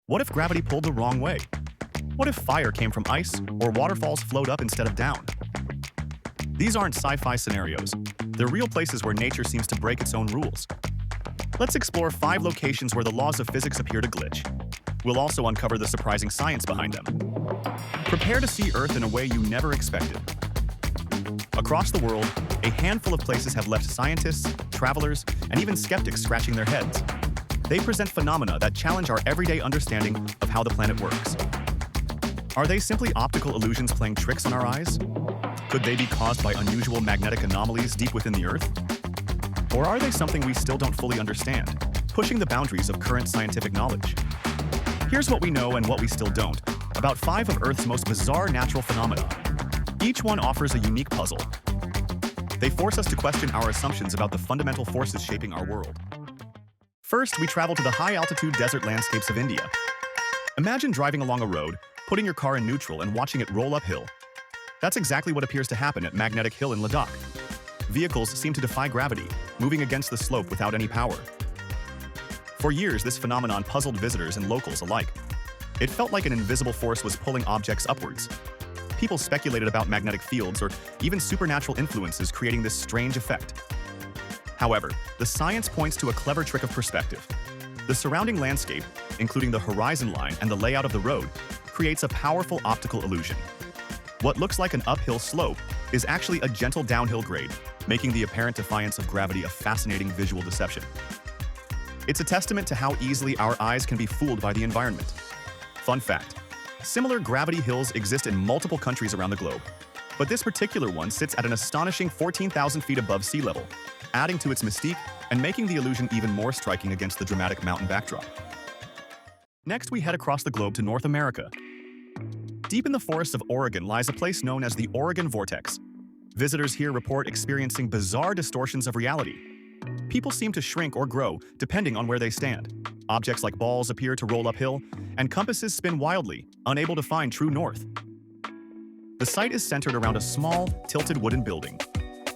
What if gravity pulled the wrong way? What if fire came from ice or waterfalls flowed up instead of down? These aren't sci-fi scenarios. They're real places where nature seems to break its own rules. Let's explore 5 locations where the laws of physics appear to glitch. We'll also uncover the surprising science behind them. Prepare to see Earth in a way you never expected. Across the world, a handful of places have left scientists, travelers, and even skeptics scratching their heads. They present phenomena that challenge our everyday understanding of how the planet works. Are they simply optical illusions playing tricks on our eyes? Could they be caused by unusual magnetic anomalies deep within the Earth? Or are they something we still don't fully understand, pushing the boundaries of current scientific knowledge? Here's what we know and what we still don't about 5 of Earth's most bizarre natural phenomena. Each one offers a unique puzzle. They force us to question our assumptions about the fundamental forces shaping our world. First, we travel to the high-altitude desert landscapes of India. Imagine driving along a road, putting your car in neutral and watching it roll uphill. That's exactly what appears to happen at Magnetic Hill in Ladakh. Vehicles seem to defy gravity, moving against the slope without any power. For years, this phenomenon puzzled visitors and locals alike. It felt like an invisible force was pulling objects upwards. People speculated about magnetic fields or even supernatural influences creating this strange effect. However, the science points to a clever trick of perspective. The surrounding landscape, including the horizon line and the layout of the road, creates a powerful optical illusion. What looks like an uphill slope is actually a gentle downhill grade, making the apparent defiance of gravity a fascinating visual deception. It's a testament to how easily our eyes can be fooled by the environment. Fun fact: similar gravity hills exist in multiple countries around the globe, but this particular one sits at an astonishing 14,000 feet above sea level, adding to its mystique and making the illusion even more striking against the dramatic mountain backdrop. Next, we head across the globe to North America. Deep in the forests of Oregon lies a place known as the Oregon Vortex. Visitors here report experiencing bizarre distortions of reality. People seem to shrink or grow depending on where they stand. Objects like balls appear to roll uphill, and compasses spin wildly, unable to find true north. The site is centered around a small, tilted wooden building.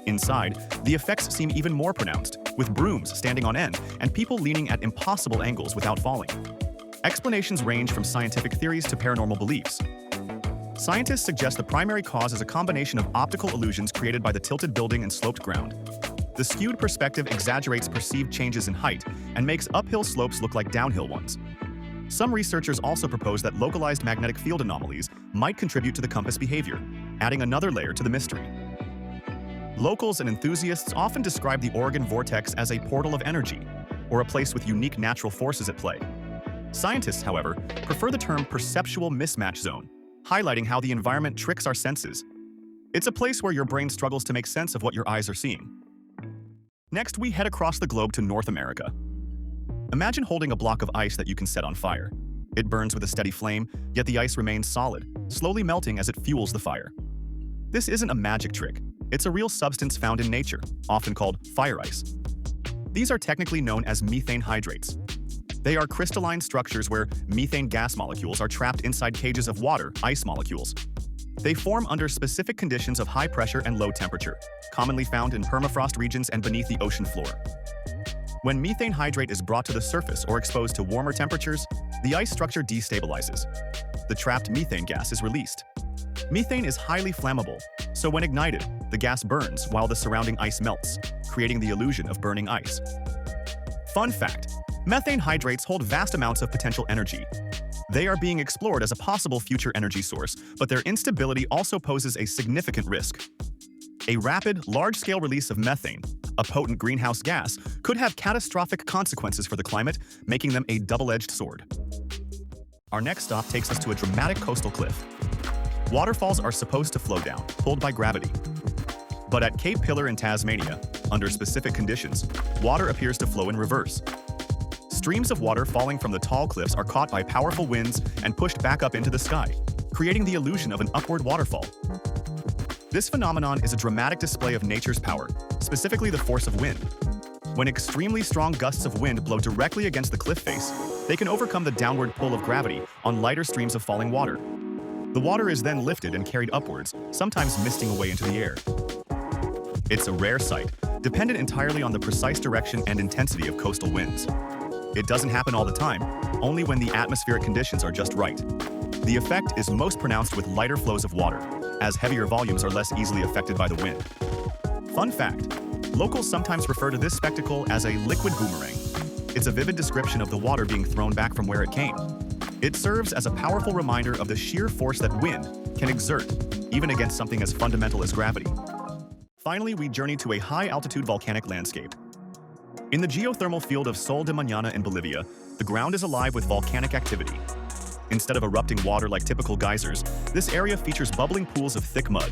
Inside, the effects seem even more pronounced, with brooms standing on end and people leaning at impossible angles without falling. Explanations range from scientific theories to paranormal beliefs. Scientists suggest the primary cause is a combination of optical illusions created by the tilted building and sloped ground. The skewed perspective exaggerates perceived changes in height and makes uphill slopes look like downhill ones. Some researchers also propose that localized magnetic field anomalies might contribute to the compass behavior, adding another layer to the mystery. Locals and enthusiasts often describe the Oregon Vortex as a portal of energy, or a place with unique natural forces at play. Scientists, however, prefer the term perceptual mismatch zone, highlighting how the environment tricks our senses. It's a place where your brain struggles to make sense of what your eyes are seeing. Next, we head across the globe to North America. Imagine holding a block of ice that you can set on fire. It burns with a steady flame, yet the ice remains solid, slowly melting as it fuels the fire. This isn't a magic trick. It's a real substance found in nature, often called fire ice. These are technically known as methane hydrates. They are crystalline structures where methane gas molecules are trapped inside cages of water ice molecules. They form under specific conditions of high pressure and low temperature, commonly found in permafrost regions and beneath the ocean floor. When methane hydrate is brought to the surface or exposed to warmer temperatures, the ice structure destabilizes. The trapped methane gas is released. Methane is highly flammable, so when ignited, the gas burns while the surrounding ice melts, creating the illusion of burning ice. Fun fact: methane hydrates hold vast amounts of potential energy. They are being explored as a possible future energy source, but their instability also poses a significant risk. A rapid, large-scale release of methane, a potent greenhouse gas, could have catastrophic consequences for the climate, making them a double-edged sword. Our next stop takes us to a dramatic coastal cliff. Waterfalls are supposed to flow down, pulled by gravity. But at Cape Pillar in Tasmania, under specific conditions, water appears to flow in reverse. Streams of water falling from the tall cliffs are caught by powerful winds and pushed back up into the sky, creating the illusion of an upward waterfall. This phenomenon is a dramatic display of nature's power, specifically the force of wind. When extremely strong gusts of wind blow directly against the cliff face, they can overcome the downward pull of gravity on lighter streams of falling water. The water is then lifted and carried upwards, sometimes misting away into the air. It's a rare sight, dependent entirely on the precise direction and intensity of coastal winds. It doesn't happen all the time, only when the atmospheric conditions are just right. The effect is most pronounced with lighter flows of water, as heavier volumes are less easily affected by the wind. Fun fact, locals sometimes refer to this spectacle as a liquid boomerang. It's a vivid description of the water being thrown back from where it came. It serves as a powerful reminder of the sheer force that wind can exert, even against something as fundamental as gravity. Finally, we journey to a high-altitude volcanic landscape. In the geothermal field of Sol de Mañana in Bolivia, the ground is alive with volcanic activity. Instead of erupting water like typical geysers, this area features bubbling pools of thick mud.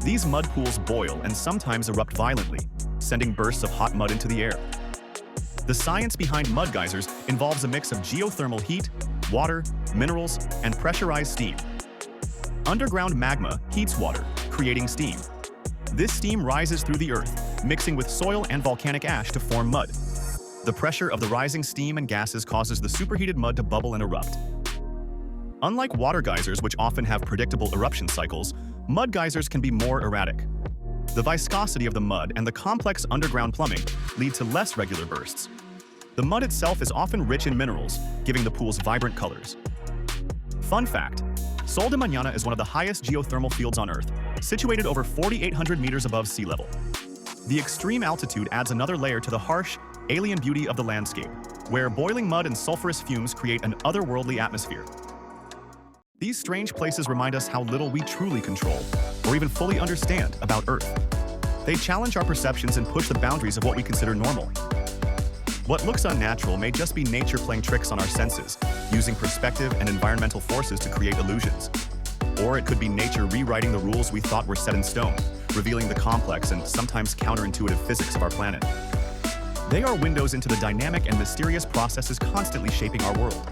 These mud pools boil and sometimes erupt violently, sending bursts of hot mud into the air. The science behind mud geysers involves a mix of geothermal heat, water, minerals, and pressurized steam. Underground magma heats water, creating steam. This steam rises through the earth, mixing with soil and volcanic ash to form mud. The pressure of the rising steam and gases causes the superheated mud to bubble and erupt. Unlike water geysers, which often have predictable eruption cycles, mud geysers can be more erratic. The viscosity of the mud and the complex underground plumbing lead to less regular bursts. The mud itself is often rich in minerals, giving the pools vibrant colors. Fun fact, Sol de Mañana is one of the highest geothermal fields on Earth, situated over 4,800 meters above sea level. The extreme altitude adds another layer to the harsh, alien beauty of the landscape, where boiling mud and sulfurous fumes create an otherworldly atmosphere. These strange places remind us how little we truly control, or even fully understand, about Earth. They challenge our perceptions and push the boundaries of what we consider normal. What looks unnatural may just be nature playing tricks on our senses, using perspective and environmental forces to create illusions. Or it could be nature rewriting the rules we thought were set in stone, revealing the complex and sometimes counterintuitive physics of our planet. They are windows into the dynamic and mysterious processes constantly shaping our world.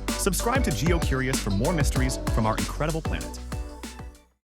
Subscribe to GeoCurious for more mysteries from our incredible planet.